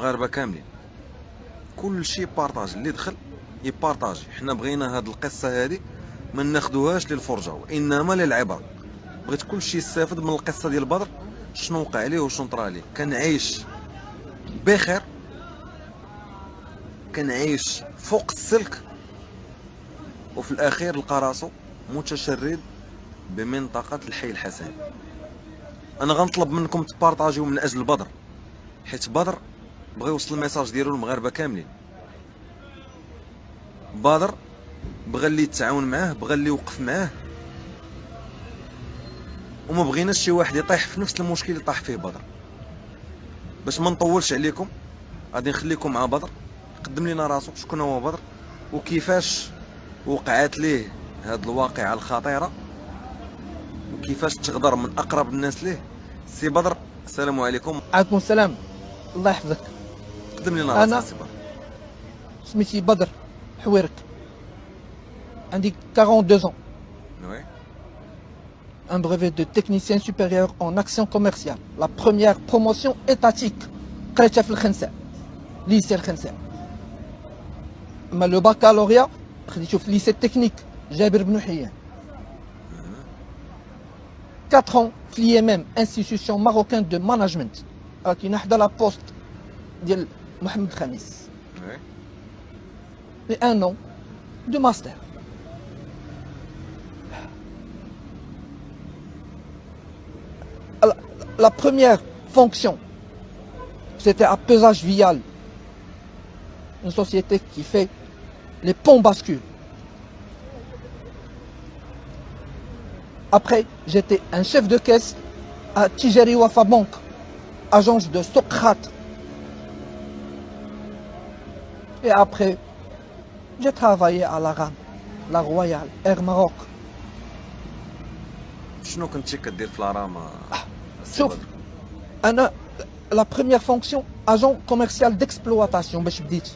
المغاربه كاملين، كل شيء بارطاج، اللي دخل يبارطاجي. حنا بغينا هاد القصه هادي ما ناخذوهاش للفرجه وانما للعبره. بغيت كل شيء يستافد من القصه ديال بدر، شنو وقع ليه وشنو طرا ليه. كان عايش بخير، كان عايش فوق السلك، وفي الاخير لقى راسو متشرد بمنطقه الحي الحسن. انا غنطلب منكم تبارطاجيو من اجل بدر، حيت بدر بغى يوصل الميساج ديالو للمغاربه كاملين. بدر بغى اللي يتعاون معاه، بغى اللي يوقف معاه، وما بغيناش شي واحد يطيح في نفس المشكل اللي طاح فيه بدر. باش ما نطولش عليكم غادي نخليكم مع بدر يقدم لنا راسو شكون هو بدر وكيفاش وقعت ليه هاد الواقعه الخطيره وكيفاش تغدر من اقرب الناس ليه. سي بدر السلام عليكم. عليكم السلام، الله يحفظك. قدم لنا راسك أنا سي بدر. سميتي بدر حويرك، عندي 42 ans, وي un brevet de technicien supérieur en action commerciale, la première promotion étatique قريتها في الخنساء، ليسي الخنساء. اما لو باكالوريا خديتو في ليسي تكنيك جابر بن حيان. 4 ans في لي ام ام انستيتيوشن ماروكان دو ماناجمنت، كاينه حدا لا بوست ديال محمد خميس. وي Et 1 an de master. La première fonction, c'était à Pesage Vial, une société qui fait les ponts bascules. Après, j'étais un chef de caisse à Tijeri Wafa Bank, agence de Socrate. Et après, j'ai travaillé à la RAM, la Royal Air Maroc. شنو كنتي كدير في الرام؟ شوف، انا لا بروميير فونكسيون اجون كوميرسيال ديكسبلواتاسيون باش بديت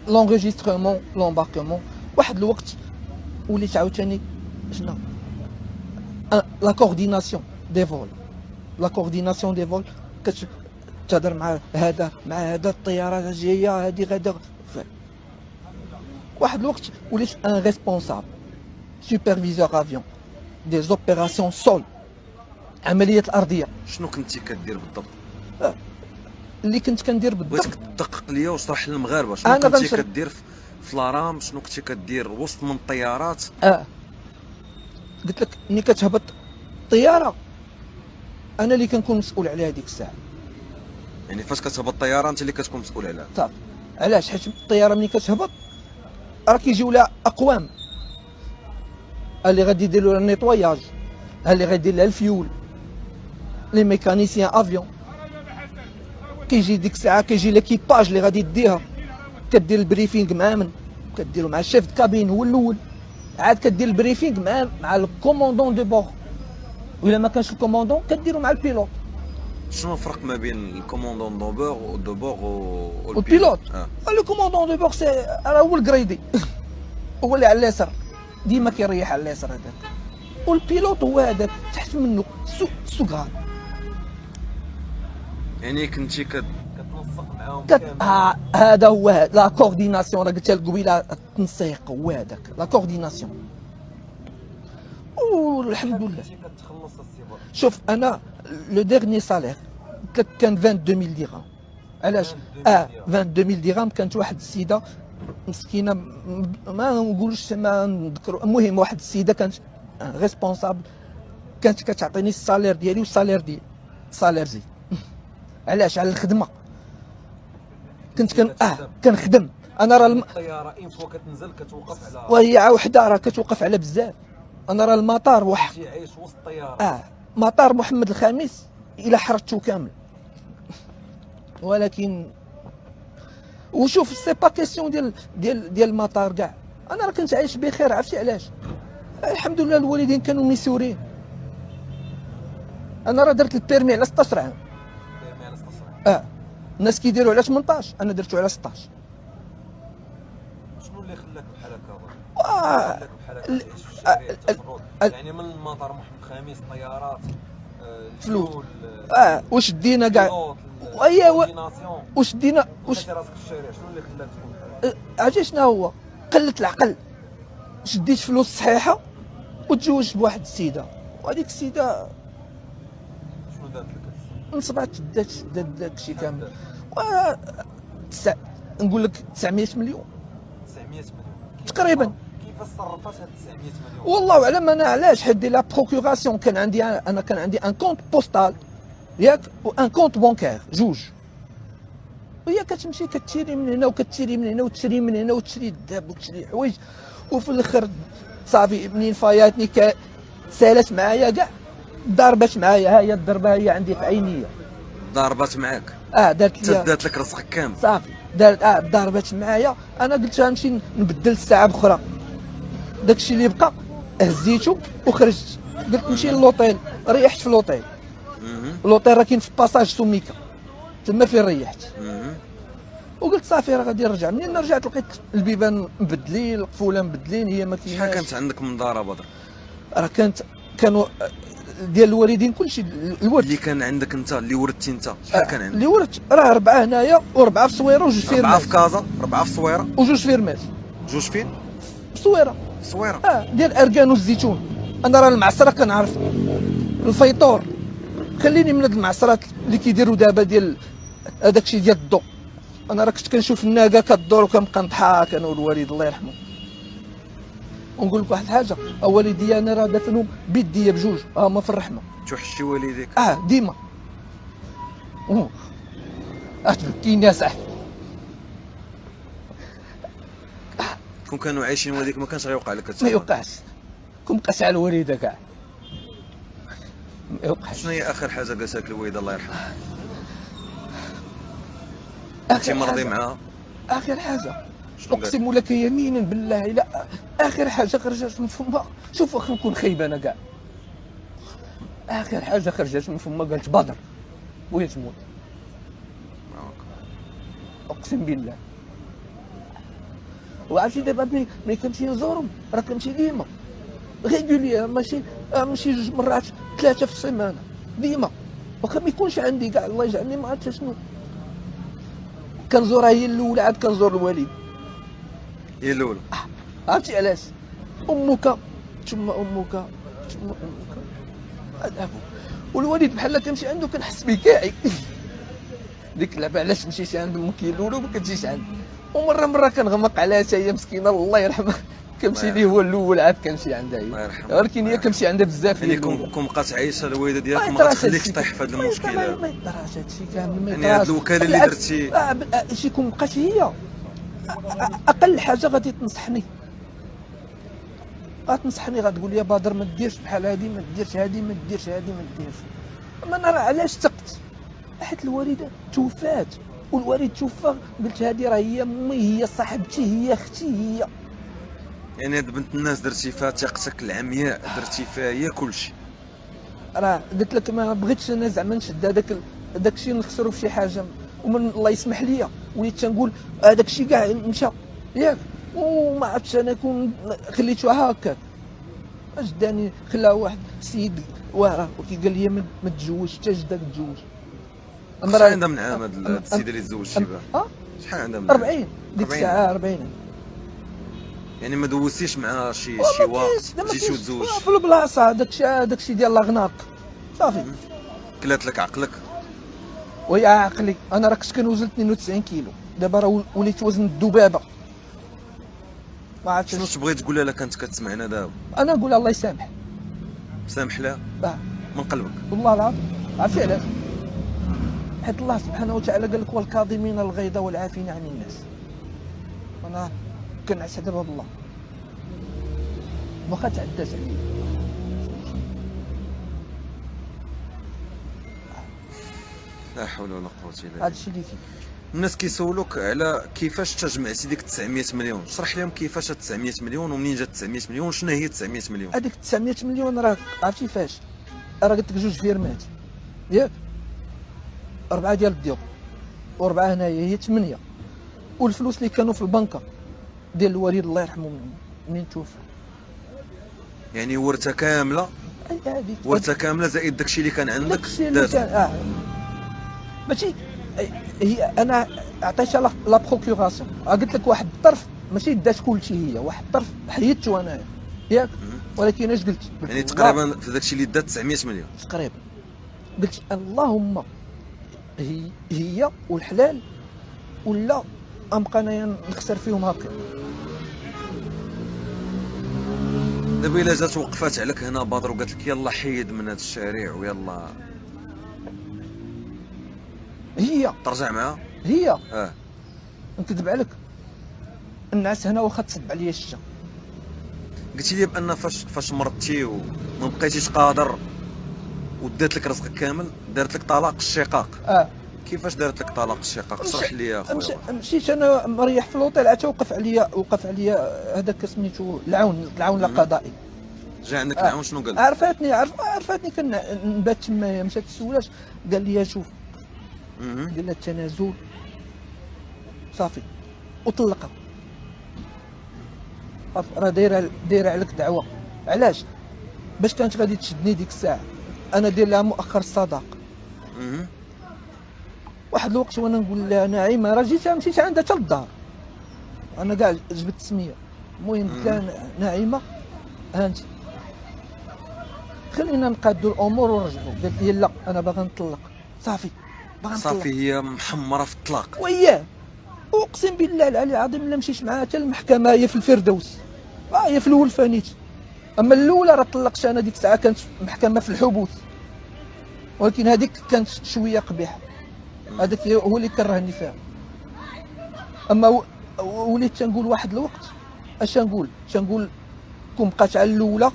لونغيسترمون لومباركمون. واحد الوقت وليت عاوتاني شنو لا كورديناسيون دي فول، لا كورديناسيون دي فول كتهضر مع هذا الطياره جايه هذه غادا. واحد الوقت وليت ان ريسبونسابل سوبرفيزور افيون دي زوبيراسيون سول، عملية الأرضية. شنو كنتي كدير بالضبط؟ اللي كنت كندير بالضبط بغيتك تدقق ليا وشرح للمغاربه شنو كنتي كدير في الرام، شنو كنتي كدير وسط من الطيارات. قلت لك ملي كتهبط الطيارة أنا اللي كنكون مسؤول عليها هذيك الساعة. يعني فاش كتهبط الطياره انت اللي كتكون مسؤول عليها؟ صافي. علاش؟ حيت الطيارة ملي كتهبط راه كيجيو لها أقوام، اللي غادي يديروا لها النيطواياج، اللي غادي يدير لها الفيول، لي ميكانيسيان افيون. كيجي ديك الساعه كيجي ليكيباج اللي غادي يديها، كدير البريفينغ مع من؟ كديرو مع الشيف د كابين هو الاول، عاد كدير البريفينغ مع الكوموندون دو بور، وإلا ما كانش الكوموندون كديرو مع البيلوت. شنو الفرق ما بين الكوموندون دو بور والبيلوت؟ لو كوموندون دو بور سي هو الكريدي هو اللي على اليسار، ديما كيريح على اليسار هذاك، والبيلوت هو هذاك تحت منه سوغران. يعني كنتي كتنسق معاهم هذا هو لا كورديناسيون. راه قلتها لك قبيله، التنسيق هو هذاك لا كورديناسيون. والحمد لله. كتخلص السي. شوف انا لو ديرني سالير قلت لك كان 22000 درهم. علاش؟ 22000 درهم. كانت واحد السيده مسكينه ما نقولش ما نذكر، المهم واحد السيده كانت ريسبونسابل، كانت كتعطيني السالير ديالي والسالير ديالي سالير زيد. علاش؟ على الخدمه. كنت كنخدم انا. راه الطياره اين فوا كتنزل كتوقف على، وهي وحده راه كتوقف على بزاف. انا راه المطار واحد عايش وسط الطياره. مطار محمد الخامس الى حرته كامل. ولكن وشوف سي با كيسيون ديال المطار كاع. انا راه كنت عايش بخير. عرفتي علاش؟ الحمد لله الوالدين كانوا ميسورين. انا راه درت البيرمي على 16 عام. الناس كيديروا على 18، انا درتو على 16. شنو اللي خلاك بحال هكا؟ يعني من المطار محمد خامس طيارات فلوس. واش دينا كاع واش دينا واش راسك في الشارع شنو اللي خلاك تكون عرفتي شنو هو؟ قلة العقل. شديت فلوس صحيحة وتزوجت بواحد السيدة، وهذيك السيدة شنو دارت لك؟ نصبعت دات داكشي كامل. نقول لك 900 مليون 900 مليون تقريبا. كيفاش صرفات هاد 900 مليون؟ والله اعلم انا علاش، حيت دي لا بروكوراسيون كان عندي ان كونت بوستال ياك، وان كونت بونكير جوج، وهي كتمشي كتشري من هنا وكتشري من هنا وتشري من هنا وتشري الذهب وتشري حوايج، وفي الاخر صافي منين فاياتني سالت معايا كاع، ضربت معايا. ها هي الضربه هي عندي في عينيا. ضربات معاك؟ دارت لي تدات لك راسك كامل صافي. دارت ضربت معايا. انا قلت غنمشي نبدل الساعه بأخرى، داكشي اللي بقى هزيتو وخرجت. قلت نمشي للوطيل، ريحت في اللوطيل. اللوطيل راه كاين في باساج سوميكا، تما فين ريحت. وقلت صافي راه غادي نرجع. منين رجعت لقيت البيبان مبدلين، القفوله مبدلين، هي ما كايناش. شحال كانت عندك من ضربه بدر؟ راه كانوا ديال الوالدين كلشي الورث اللي كان عندك انت اللي ورثتي انت شحال كان عندك؟ اللي ورث راه 4 هنايا و4 في صويره وجوج فيرمات. 4 في كازا، 4 في صويره وجوج فيرمات. جوج فين؟ في صويره. في صويره ديال اركان والزيتون. انا راه المعصره كنعرف، الفيطور خليني من هاد المعصرات اللي كيديروا دابا ديال هذاك الشيء ديال الضو. انا راه كنت كنشوف الناقه كدور وكنبقى نضحك انا والوالد الله يرحمه. ونقول لك واحد الحاجه، والدي انا راه دفنهم بيديا بجوج هما في الرحمه. توحشي والديك؟ ديما. تبكيني يا صاحبي. كون كانوا عايشين والديك ما كانش غيوقع لك هادشي؟ ما يوقعش. كون بقاش على الوالده كاع ما يوقعش. شنو هي اخر حاجه قالت لك الوالده الله يرحمها؟ انت مرضي معاها؟ اخر حاجه شنو قالت؟ اقسم لك يمينا بالله لا اخر حاجه خرجت من فمها، شوف واخا نكون خايب انا كاع، اخر حاجه خرجت من فمها قالت بدر وهي تموت. اقسم بالله. وعرفتي دابا ملي كنمشي نزورهم راه كنمشي ديما ريغوليير، ماشي جوج مرات 3 في السيمانه ديما، واخا ما يكونش عندي كاع الله يجعلني ما عرفتش شنو. كنزورها هي الاولى، عاد كنزور الوالد هي الاولى. عرفتي علاش؟ امك ثم امك ثم امك هذا هو. والوالد بحال كنمشي عنده كنحس به كاعي. ديك اللعبه علاش مشيتي عند امك هي الاولى وما كتجيش عندي، ومره كنغمق عليها حتى هي مسكينه الله يرحمها، كنمشي ليه هو الاول عاد كنمشي عندها الله هي، يرحمها. ولكن هي كنمشي عندها بزاف. يعني كون بقات عايشه الوالده ديالك ما يطراش غتخليكش هادشي تطيح في هذا المشكل ما هذا. يطراش هادشي كامل، ما يعني يطراش. هاد الوكاله اللي بالعكس، درتي شي كون بقات هي اقل حاجه غادي تنصحني، غتنصحني غتقول لي بدر ما ديرش بحال هادي، ما ديرش هادي، ما ديرش هادي، ما ديرش. اما انا راه علاش ثقت؟ حيت الوالده توفات، والوالد توفى، قلت هادي راه هي امي، هي صاحبتي، هي اختي، هي. يعني هاد بنت الناس درتي فيها ثقتك العمياء، درتي فيها هي كلشي. راه قلت لك ما بغيتش انا زعما نشد هذاك الشيء نخسرو في شي حاجه، ومن الله يسمح لي وليت تنقول هذاك الشيء كاع مشى ياك، وما عرفتش انا كون خليتوها هكاك. اش داني خلاه واحد السيد واه وكيقال لي ما تزوجش حتى جدك تزوج. شحال عندها من عام هاد السيده اللي تزوجتي بها؟ شحال عندها من عام؟ 40 ديك الساعه 40. يعني ما دوزتيش معاها شي ما وقت كاينش، جيتي وتزوج؟ في البلاصه داك الشيء ديال لاغناط صافي. كلات لك عقلك؟ ويا عقلي انا راه كنت كنوزن 92 كيلو، دابا راه وليت وزن الذبابه. ما عرفتش شنو تبغي تقول لها كانت كتسمعنا دابا؟ انا نقول الله يسامح، سامح لها من قلبك. والله العظيم. عرفتي علاش؟ حيت الله سبحانه وتعالى قال لك والكاظمين الغيظ والعافين عن الناس. انا كنعس دابا بالله واخا تعدات عليا. لا حول ولا قوه الا بالله. هذا الشيء اللي كاين. الناس كيسولوك على كيفاش تجمعتي ديك 900 مليون، شرح لهم كيفاش هاد 900 مليون ومنين جات 900 مليون وشنو هي 900 مليون؟ هذيك 900 مليون راه عرفتي فاش؟ راه قلت لك جوج فيرمات ياك، 4 ديال الديور و4 هنايا هي 8، والفلوس اللي كانوا في البنكه ديال الوالد الله يرحمه منين توفى. يعني ورثه كامله اي هذيك ورثه كامله زائد داكشي اللي كان عندك داكشي اللي دازو. كان ماشي هي انا عطيتها لا بروكوراسيون، قلت لك واحد الطرف ماشي دات كلشي، هي واحد الطرف حيدته انايا ياك، ولكن اش قلت يعني الله- تقريبا في داكشي اللي دات 900 مليون. تقريبا قلت اللهم هي والحلال، ولا غنبقى انايا نخسر فيهم هكا. دابا الا جات وقفات عليك هنا بدر وقالت لك يلا حيد من هذا الشارع ويلا هي ترجع معاها؟ هي اه نكذب عليك، الناس هنا واخا تصب عليا الشتا. قلتي لي بان فاش مرضتي وما بقيتيش قادر ودات لك رزقك كامل دارت لك طلاق الشقاق. كيفاش دارت لك طلاق الشقاق؟ اشرح لي يا خويا. مشيت انا مريح في الوطيل، عاد وقف عليا هذاك سميتو العون القضائي. جا عندك العون شنو قال؟ عرفتني كنبات تمايا، مشات تسولات قال لي شوف، قال لها التنازل صافي وطلقها. راه دايره عليك دعوه. علاش؟ باش كانت غادي تشدني ديك الساعه، انا داير لها مؤخر الصداق. واحد الوقت وانا نقول لها نعيمه، راه مشيت عندها حتى للدار، انا كاع جبت السميه. المهم قلت لها نعيمه هانت خلينا نقادوا الامور ونرجعوا. قالت لي لا انا باغا نطلق. صافي باغا نطلق. صافي هي محمره في الطلاق. وياه اقسم بالله العلي العظيم الا مشيت معاها حتى المحكمه، هي في الفردوس، هي في الاول فانيت. اما الاولى راه طلقت انا ديك الساعه، كانت محكمه في الحبوس، ولكن هذيك كانت شويه قبيحه، هذاك هو اللي كرهني فيها. اما وليت تنقول واحد الوقت اش تنقول كون بقات على الاولى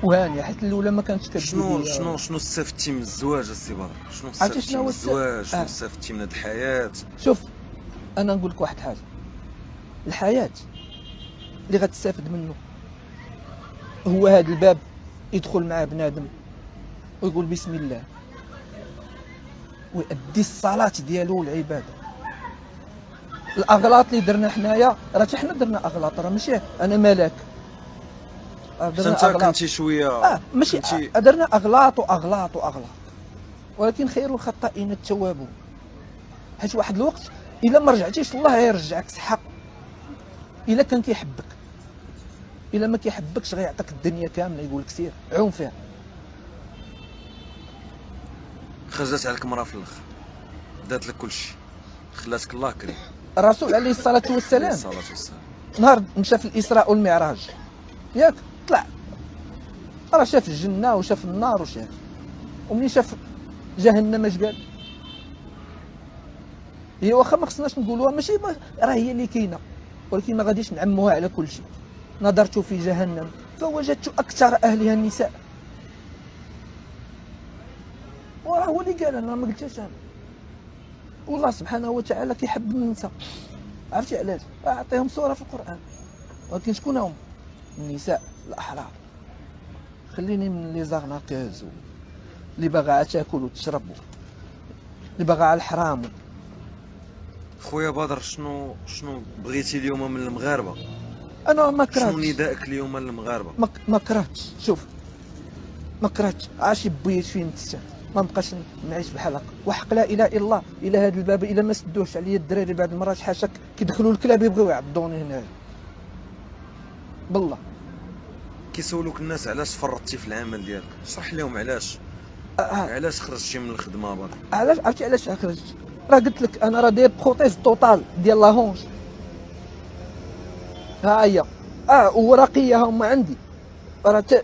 وهانيه، حيت الاولى ما كانتش كتجي. شنو استفدتي من الزواج السي بدر؟ شنو عرفتي استفدتي شنو من هو الزواج؟ شنو استفدتي من هاد الحياه؟ شوف انا نقول لك واحد حاجه، الحياه اللي غتستافد منه هو هذا الباب يدخل معاه بنادم ويقول بسم الله ويؤدي الصلاه ديالو والعباده. الاغلاط اللي درنا حنايا راه حتى حنا درنا اغلاط، راه ماشي انا ملاك. انت كنتي شويه ماشي درنا اغلاط واغلاط، ولكن خير الخطائين التوابون. حيت واحد الوقت الا ما رجعتيش الله يرجعك صحه، الا كان كيحبك. الا ما كيحبكش غيعطيك الدنيا كامله، يقول لك سير عوم فيها. خرجت عليك مرا في الاخر دات لك كلشي، خلاتك الله كريم. الرسول عليه الصلاه والسلام عليه الصلاه والسلام نهار مشى في الاسراء والمعراج ياك، طلع راه شاف الجنه وشاف النار وشاف، ومنين شاف جهنم اش قال؟ هي واخا ما خصناش نقولوها، ماشي راه هي اللي كاينه، ولكن ما غاديش نعموها على كل شيء. نظرت في جهنم فوجدت اكثر اهلها النساء. وراه هو اللي قال، انا ما قلتهاش انا. والله سبحانه وتعالى كيحب النساء، عرفتي علاش؟ اعطيهم صوره في القران، ولكن شكون هم؟ النساء الاحرار. خليني من لي زارناكوز اللي باغا تاكل وتشرب، اللي باغا على الحرام. خويا بدر شنو بغيتي اليوم من المغاربه؟ انا ما شنو كرهتش، ندائك اليوم للمغاربه؟ ما كرهتش. شوف ما كرهتش، عاشي بيت فين نتسى، ما نبقاش نعيش بحال هكا. وحق لا اله الا الله، الى هذا الباب الا ما سدوش عليا الدراري بعد المرات حاشاك كيدخلوا الكلاب يبغيو يعضوني هنا بالله. كيسولوك الناس علاش فرطتي في العمل ديالك، اشرح لهم علاش. علاش خرجتي من الخدمه بدر؟ علاش؟ عرفتي علاش خرجت؟ راه قلت لك انا راه داير بروتيز توتال ديال لا هونج، ها هي ورقيه هما عندي، راه حتى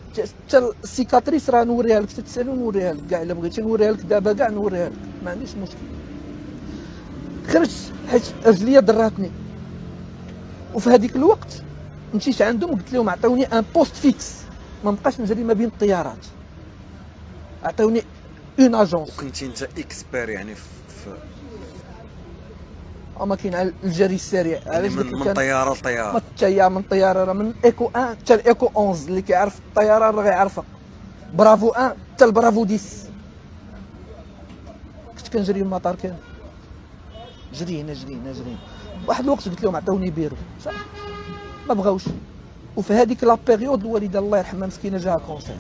السيكاتريس راه نوريها لك، تتسالو نوريها لك كاع، الا بغيتي نوريها لك دابا كاع نوريها لك، ما عنديش مشكل. خرجت حيت رجليا ضراتني، وفي هذيك الوقت مشيت عندهم قلت لهم عطيوني ان بوست فيكس، ما نبقاش نجري ما بين الطيارات، عطيوني اون اجونس. وكنتي انت اكسبير يعني في ما كاين على الجري السريع، يعني من طياره لطياره. من طياره راه من ايكو 1 حتى الايكو 11، اللي كيعرف الطياره راه غيعرفها. برافو 1 حتى البرافو 10. كنت كنجري المطار كامل، جرينا. واحد الوقت قلت لهم عطوني بيرو، صافي ما بغاوش، وفي هذيك لا بيريود الوالده الله يرحمها مسكينه جاها كونسير.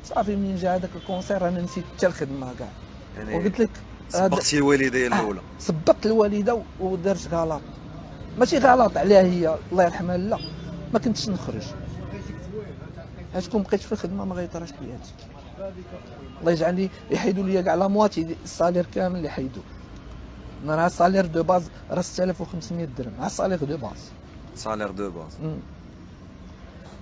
صافي منين جا هذاك الكونسير انا نسيت حتى الخدمه كاع. يعني وقلت لك سبقتي الوالده الاولى. سبقت الوالده ودرت غلط، ماشي غلط عليها هي الله يرحمها، لا ما كنتش نخرج، حيت كون بقيت في الخدمه ما غيطراش لي هادشي. الله يجعلني يحيدوا لي كاع لا مواتي الصالير كامل اللي حيدوا. انا راه الصالير دو باز راه 6500 درهم، راه الصالير دو باز. سالير دو باز.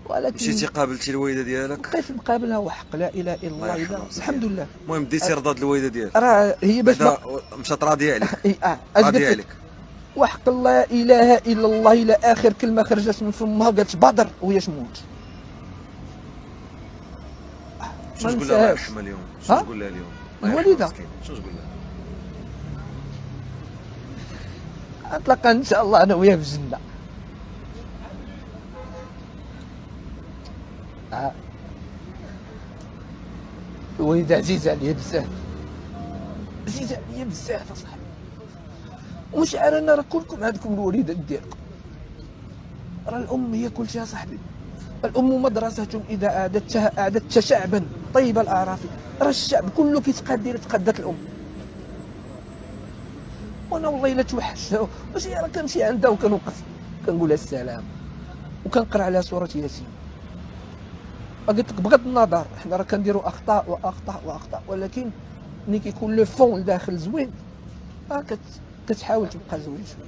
ولكن مشيتي قابلتي الوالده ديالك؟ بقيت مقابلها وحق لا اله الا الله الحمد لله. المهم ديتي رضا الوالده ديالك، راه هي باش مشات راضيه عليك. راضيه عليك وحق لا اله الا الله الى اخر كلمه خرجت من فمها قالت بدر وهي تموت. شنو تقول لها الله يرحمها اليوم؟ شنو تقول لها اليوم؟ الوالده شنو تقول لها؟ نتلاقى ان شاء الله انا وياها في الجنه. الوالده عزيزه عليا بزاف، عزيزه عليا بزاف اصاحبي، ومش عارف انا راه كلكم عندكم الوالدات ديالكم، راه الام هي كل شيء اصاحبي. الام مدرسه اذا اعددتها شعبا طيب الاعراف، راه الشعب كله كيتقاد يتقدت الام. وانا والله الا توحشتها ماشي راه كنمشي عندها وكنوقف كنقول لها السلام وكنقرا عليها سوره ياسين. قلت لك بغض النظر حنا راه كنديروا اخطاء واخطاء، ولكن ملي كيكون لو فون داخل زوين كتحاول تبقى زوين شويه.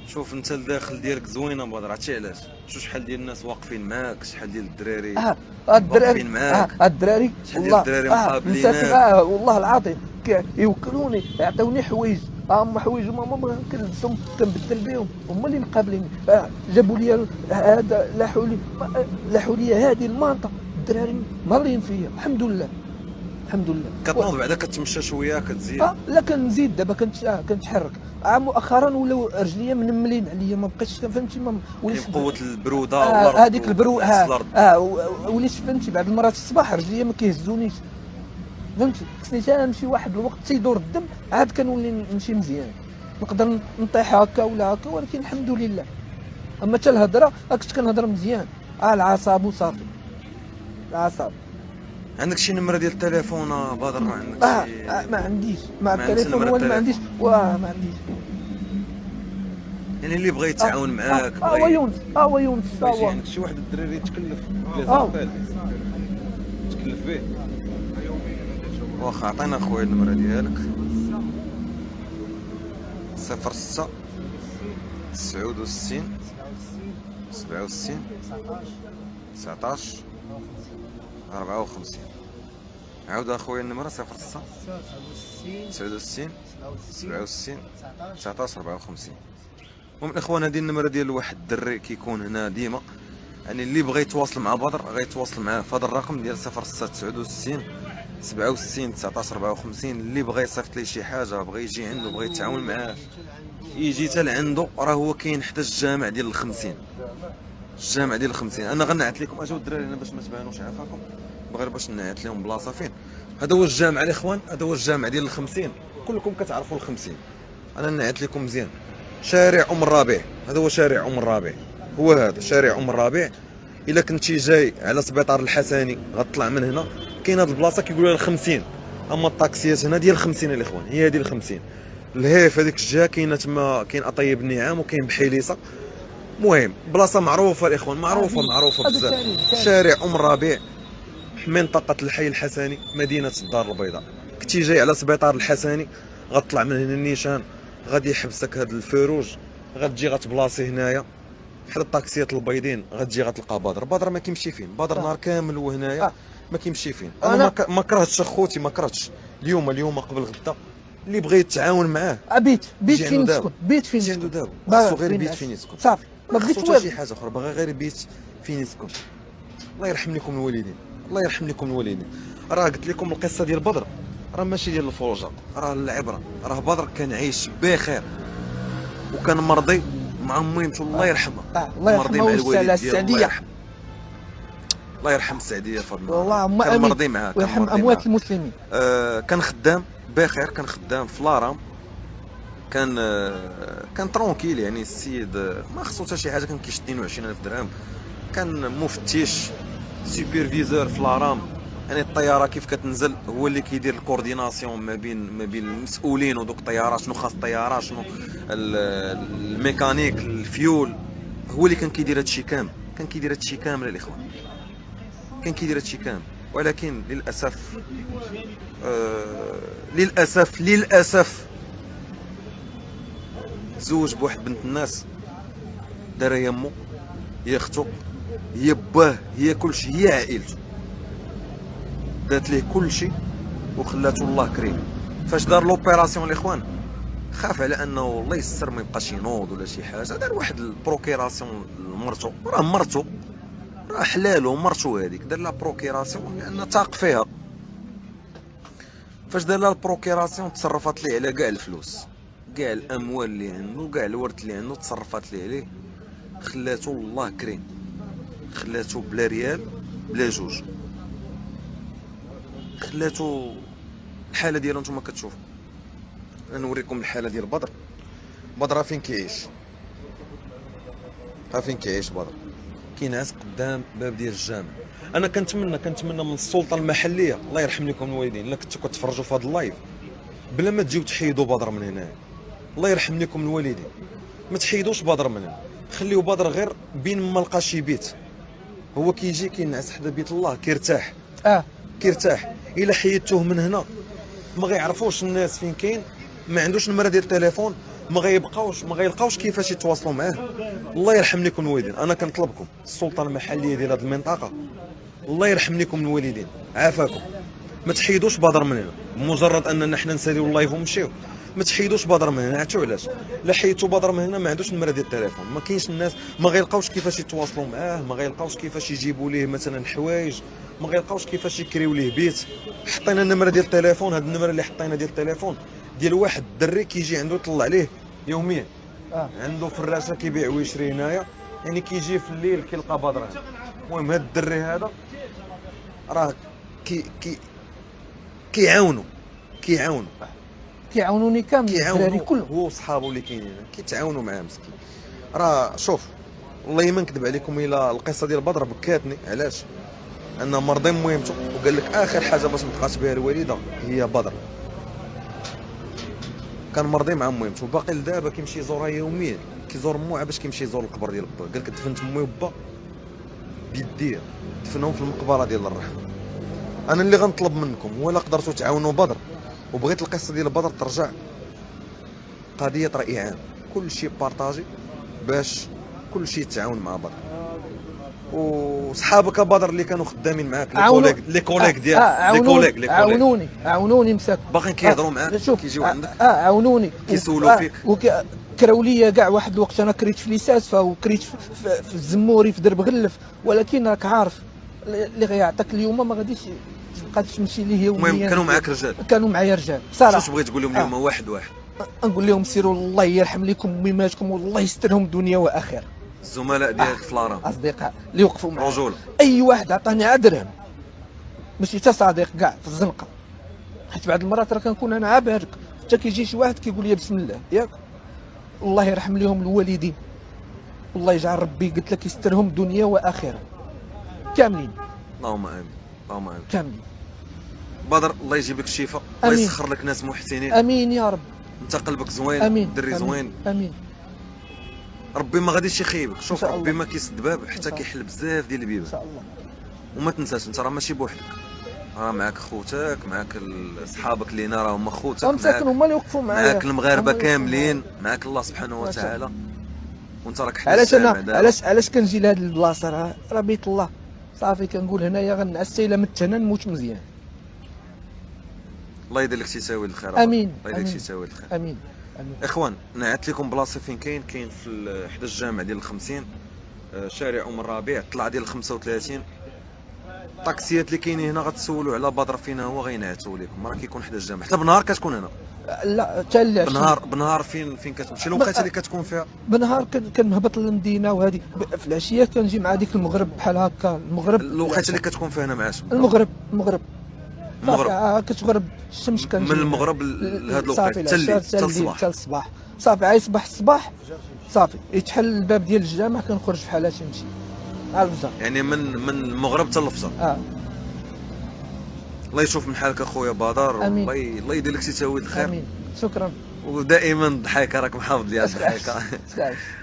شوف انت الداخل ديالك زوينه بدر، عرفتي علاش؟ شحال ديال الناس واقفين معاك، شحال ديال الدراري الدراري معاك، الدراري شحال ديال الدراري مقابلينك. والله العظيم يوكلوني يعطوني حوايج، هما حوايج ماما كنلبسهم كنبدل بهم، هما اللي مقابليني. جابوا لي هذا لاحوا لي هذه المانطه، الدراري مالين فيا الحمد لله الحمد لله. كتنوض بعدا كتمشى شويه كتزيد؟ لا كنزيد دابا كنتحرك. مؤخرا ولاو رجليا منملين عليا، ما بقيتش فهمتي وليت قوه البروده هذيك وليت فهمتي بعض المرات في الصباح رجليا ما كيهزونيش، فهمتي خصني حتى نمشي واحد الوقت تيدور الدم عاد كنولي نمشي مزيان، نقدر نطيح هكا ولا هكا، ولكن الحمد لله. اما حتى الهضره كنت كنهضر مزيان العصاب وصافي العصاب. عندك شي نمره ديال التليفون بدر؟ ما عندك ما عنديش مع التليفون ولا ما عنديش ما عنديش. يعني اللي بغى يتعاون معاك يونس يونس يجي عندك شي واحد الدراري يتكلف تكلف به. واخا عطينا اخويا النمره ديالك 06 69 67 19 54. عاود اخويا النمره 06 69 67 19 54. المهم الاخوان هذه النمره ديال واحد الدري كيكون هنا ديما، يعني اللي بغى يتواصل مع بدر غيتواصل معاه في هذا الرقم ديال 06 69 67 19 54. اللي بغى يصيفط ليه شي حاجه، بغى يجي عنده، بغى يتعاون معاه، يجي حتى لعنده. راه هو كاين حتى الجامع ديال الخمسين، الجامع ديال الخمسين. انا غنعت لكم اجاو الدراري هنا باش ما تبانوش عافاكم، غير باش نعت لهم بلاصه فين. هذا هو الجامع الاخوان، هذا هو الجامع ديال الخمسين، كلكم كتعرفوا الخمسين. انا نعت لكم مزيان. شارع ام الربيع، هذا هو شارع ام الربيع، هو هذا شارع ام الربيع. الا كنتي جاي على سبيطار الحسني غتطلع من هنا، كاين هذه البلاصه كيقولوا لها الخمسين. اما الطاكسيات هنا ديال الخمسين الاخوان، هي هذه الخمسين. الهيف هذيك الجهه كاينه تما، كاين اطيب النعام وكاين بحيليصه. المهم بلاصه معروفه الاخوان، معروفه بزاف. شارع ام الربيع، منطقه الحي الحسني، مدينه الدار البيضاء. كنتي جاي على سبيطار الحسني غتطلع من هنا النيشان، غادي يحبسك هذا الفيروج، غتجي غتبلاصي هنايا حدا الطاكسيات البيضين، غتجي غتلقى بدر ما كيمشي فين، بدر نهار كامل وهنايا ما كيمشي فين. انا ما كرهتش اخوتي، ما كرهتش. اليوم قبل غدا اللي بغى يتعاون معاه بيت فين يسكن، بيت فين يسكن دابا، خاصو غير بيت فين يسكن صافي، ما بغيتش حتى شي حاجه اخرى، باغي غير بيت فين يسكن. الله يرحم لكم الوالدين، الله يرحم لكم الوالدين. راه قلت لكم القصه ديال بدر راه ماشي ديال الفروجه، راه العبره. راه بدر كان عايش بخير وكان مرضي مع ميمته الله يرحمها، الله يرحمها والسالة السعديه، الله يرحم السعديه فاطمه، والله كان مرضي معاها ويرحم اموات المسلمين. كان خدام بخير، كان خدام في لارام كان ترونكيل، يعني السيد ما خصو حتى شي حاجه، كان كيشد 22,000 درهم، كان مفتش سوبرفيزور في لارام. يعني الطياره كيف كتنزل هو اللي كيدير الكورديناسيون ما بين المسؤولين ودوك الطيارات، شنو خاص الطياره، شنو الميكانيك، الفيول، هو اللي كان كيدير هادشي كامل، كان كيدير هادشي كامل الاخوان، كان كيدير هادشي كامل. ولكن للاسف للاسف تزوج بواحد بنت الناس، دار هي امو، هي اختو، هي باه، هي كلشي، هي عائلته، دات ليه كلشي وخلاته الله كريم. فاش دار لوبيراسيون الاخوان خاف على انه الله يسر ما يبقاش ينوض ولا شي حاجه، دار واحد البروكيراسيون لمرتو، راه مرتو، راه حلالو مرتو هذيك، دار لها بروكيراسيون لان تاق فيها. فاش دار لها البروكيراسيون تصرفات ليه على كاع الفلوس، كاع الاموال اللي عنده، كاع الورث اللي عنده، تصرفات ليه عليه، خلاتو الله كريم، خلاتو بلا ريال بلا جوج، خلاتو الحاله ديالو نتوما كتشوفوا. انا نوريكم الحاله ديال بدر. بدر فين كيعيش، فين كيعيش بدر، كينعس قدام باب ديال الجامع. انا كنتمنى من السلطه المحليه، الله يرحم لكم الوالدين، الا كنتو كتفرجوا في هذا اللايف بلا ما تجيو تحيدوا بدر من هنا، الله يرحم لكم الوالدين، ما تحيدوش بدر من هنا، خليو بدر غير بين ما لقى شي بيت، هو كيجي كينعس حدا بيت الله كيرتاح، كيرتاح. الا حيدتوه من هنا ما غيعرفوش الناس فين كاين، ما عندوش نمره ديال التليفون، ما غيلقاوش كيفاش يتواصلوا معاه. الله يرحم لكم الوالدين، انا كنطلبكم السلطه المحليه ديال هذه المنطقه، الله يرحم لكم الوالدين، عافاكم، ما تحيدوش بدر من هنا، بمجرد اننا حنا نساليو اللايف ونمشيو، ما تحيدوش بدر من هنا. عرفتوا علاش؟ لا حيدتوا بدر من هنا ما عندوش نمره ديال التليفون، ما كاينش الناس، ما غيلقاوش كيفاش يتواصلوا معاه، ما غيلقاوش كيفاش يجيبوا ليه مثلا حوايج، ما غيلقاوش كيفاش يكريو ليه بيت. حطينا النمره ديال التليفون، هاد النمره اللي حطينا ديال التليفون ديال واحد الدري كيجي عنده يطلع عليه يوميا، عنده فراشه كيبيع ويشري هنايا، يعني كيجي في الليل كيلقى بدر هنا. المهم هاد الدري هذا راه كيعاونوني كامل الدراري كلهم، هو وصحابو اللي كاينين كيتعاونوا معاه مسكين. راه شوف والله ما نكذب عليكم، الا القصه ديال بدر بكاتني. علاش؟ ان مرضي مهمته، وقال لك اخر حاجه باش نتقاس بها الوالده هي بدر، كان مرضي مع مهمته، وباقي لدابا كيمشي يزورها يوميا، كيزور مو باش كيمشي يزور القبر ديال با. قال لك دفنت امي وبا بيديه، دفنهم في المقبره ديال الرحمه. انا اللي غنطلب منكم هو الا قدرتوا تعاونوا بدر، وبغيت القصه ديال بدر ترجع قضيه راي عام، كل شيء بارطاجي باش كل شيء يتعاون مع بدر. وصحابك بدر اللي كانوا خدامين معاك، لي كوليك ديالك، عاونوني مساك باقيين كيهضروا معاك، كيجيو عندك عاونوني كيسولوا فيك. كراو ليا كاع واحد الوقت انا كريت في ليساسفا وكريت في الزموري في درب غلف، ولكن راك عارف اللي غيعطيك اليوم ما غاديش تبقى تمشي ليه يوميا. المهم كانوا معاك رجال، كانوا معايا رجال صراحه. شنو بغيت تقول لهم اليوم؟ واحد نقول لهم سيروا الله يرحم لكم ميماتكم والله يسترهم دنيا واخره. الزملاء ديالك في لارام، اصدقاء اللي وقفوا معايا، رجوله، اي واحد عطاني عدرهم ماشي حتى صديق كاع في الزنقه، حيت بعض المرات راه كنكون انا عابرك حتى كيجي شي واحد كيقول لي بسم الله ياك، الله يرحم لهم الوالدين، والله يجعل ربي قلت لك يسترهم دنيا واخره كاملين. اللهم امين، اللهم امين. كاملين. بدر الله يجيب لك الشفاء، الله يسخر لك ناس محسنين. امين يا رب. انت قلبك زوين، امين، دري زوين. امين. ربي ما غاديش يخيبك. شوف ربي ما كيسد باب حتى كيحل بزاف ديال البيبان ان شاء الله. وما تنساش انت راه ماشي بوحدك، راه معاك خوتك، معاك صحابك اللي هنا راهم خوتك، مساكن هما اللي وقفوا معايا، معاك المغاربه كاملين، معاك الله سبحانه وتعالى، وانت راك حنا. علاش كنجي لهاد البلاصه؟ راه بيت الله صافي، كنقول هنايا غنعس الا مت هنا نموت مزيان. الله يدير لك شي يساوي الخير. امين. الله يدير لك شي يساوي الخير. امين. امين. اخوان نعت لكم بلاصه فين كاين في حدا الجامع ديال 50 شارع ام الربيع، طلع ديال 35. الطاكسيات اللي كاينين هنا غتسولوا على بدر فين هو غينعتوا لكم، راه كيكون حدا الجامع، حتى بنهار كتكون هنا. لا حتى بنهار فين كتمشي الوقيته اللي كتكون فيها؟ بنهار كنهبط للمدينه، وهذه في العشيه كنجي مع ديك المغرب بحال هكا. المغرب الوقيته اللي كتكون فيها هنا معاش؟ المغرب المغرب كتغرب الشمس كنجي من المغرب لهاد الوقت صافي حتى الليل العشاء حتى الليل الصباح. حتى الصباح. صافي عيصبح الصباح صافي يتحل الباب ديال الجامع كنخرج في حالاتي نمشي على الفجر. يعني من المغرب حتى الفجر. الله يشوف من حالك اخويا بدر، آمين. الله يدير لك شي تاويل الخير. امين شكرا. ودائما الضحكه راك محافظ لي على الضحكه.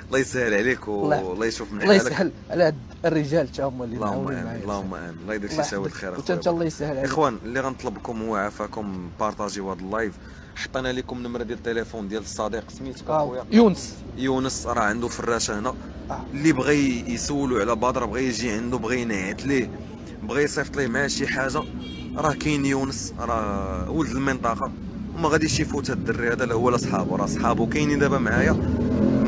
الله يسهل عليك والله يشوف من الله حالك. يسهل على هاد الرجال حتى هما اللي اللهم معاونين امين معايا. اللهم امين. الله يدير شي تاويل الخير وانت اخويا. الله يسهل عليك. اخوان اللي غنطلبكم هو عافاكم بارطاجيو هذا اللايف. حطينا لكم النمره ديال التليفون ديال الصديق سميتك اخويا يونس راه عنده فراشه هنا. اللي بغى يسولو على بدر، بغى يجي عنده، بغى ينعت ليه، بغى يصيفط ليه مع شي حاجه، راه كاين يونس، راه ولد المنطقه وما غاديش يفوت هاد الدري هذا. لا هو لا صحابو، راه صحابو كاينين دابا معايا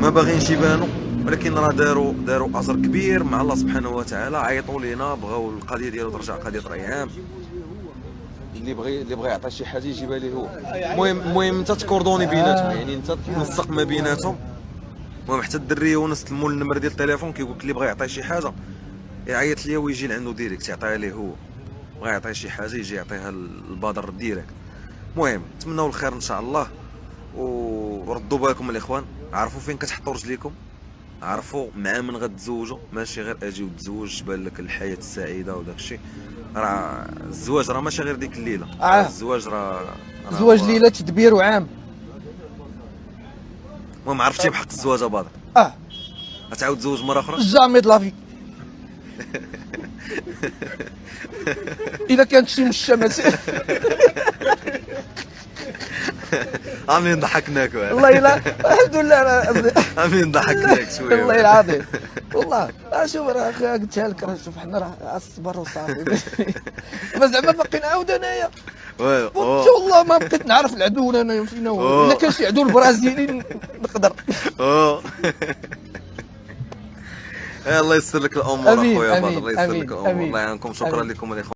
ما باغينش يبانوا، ولكن راه داروا اجر كبير مع الله سبحانه وتعالى. عيطوا لينا بغاو القضيه ديالو ترجع قضيه ريهام. اللي بغى يعطي شي حاجه يجيبها ليه هو. المهم انت تكوردوني بيناتهم، يعني انت تنسق ما بيناتهم. المهم حتى الدري يونس تلمو النمر ديال التليفون، كيقول لك اللي بغى يعطي شي حاجه يعيط ليا ويجي لعندو ديريكت يعطيها ليه هو. بغى يعطي شي حاجه يجي يعطيها للبدر ديريكت. المهم نتمنوا الخير ان شاء الله، وردوا بالكم الاخوان، عرفوا فين كتحطوا رجليكم، عرفوا مع من غتزوجوا، ماشي غير اجي وتزوج بان لك الحياه السعيده وداك الشيء. راه الزواج راه ماشي غير ديك الليله. الزواج راه زواج ليله تدبير وعام. المهم عرفتي بحق الزواج بدر. غتعاود تزوج مره اخرى جامي لافي. اذا كانت شي مشمس. امين ضحكناك. والله لا الحمد لله. امين ضحكناك شويه. والله العظيم والله. شوف راه قلتها لك، راه شوف حنا راه الصبر وصافي. بس زعما باقي نعاود انايا والله ما بقيت نعرف العدو انايا فين هو. الا كان شي عدو البرازيلي نقدر. الله يسر لك الامور اخويا بدر، الله يسر لك الامور. الله يعاونكم. شكرا لكم الاخوان.